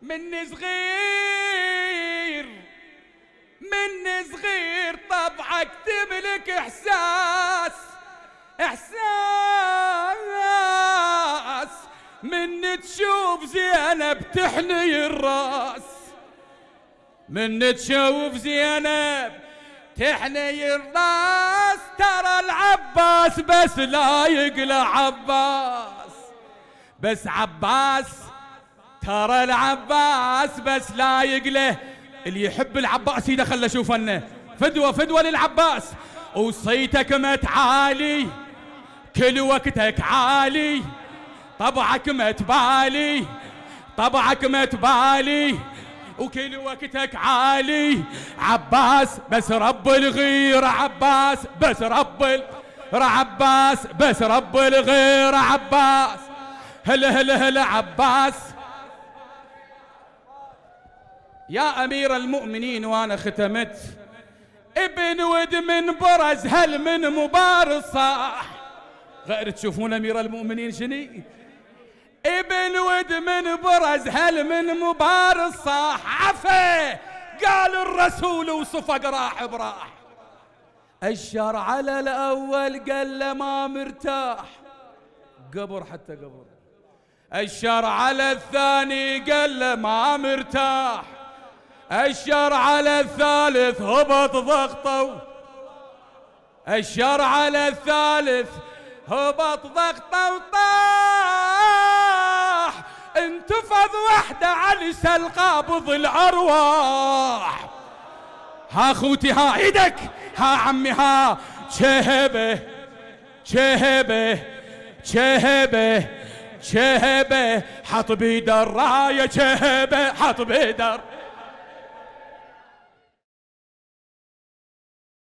من صغير من صغير طبعك تملك احساس من تشوف زينب تحني الراس، من تشوف زينب تحني الراس. ترى العباس بس لا يقلى عباس، بس عباس ترى العباس بس لا يقله. اللي يحب العباس يدخل اشوفنه فدوه فدوه للعباس. وصيتك متعالي كل وقتك عالي، طبعك متبالي طبعك متبالي وكل وقتك عالي. عباس بس رب الغير عباس بس رب عباس بس رب الغير عباس. هلا هلا هلا عباس يا أمير المؤمنين. وأنا ختمت ابن ود من برز هل من مبارز صاح. غير تشوفون أمير المؤمنين شني ابن ود من برز هل من مبارز صاح. عفا قال الرسول وصفق راح براح. الشر على الأول قال له ما مرتاح، قبر حتى قبر. الشر على الثاني قال له ما مرتاح. الشر على الثالث هبط ضغطه. الشر على الثالث هبط ضغطه وطاح. انتفض وحده على القابض الارواح. ها خوتي ها ايدك ها عمي ها شهبه شهبه شهبه شهبه حط بيد الرايه شهبه حط بيد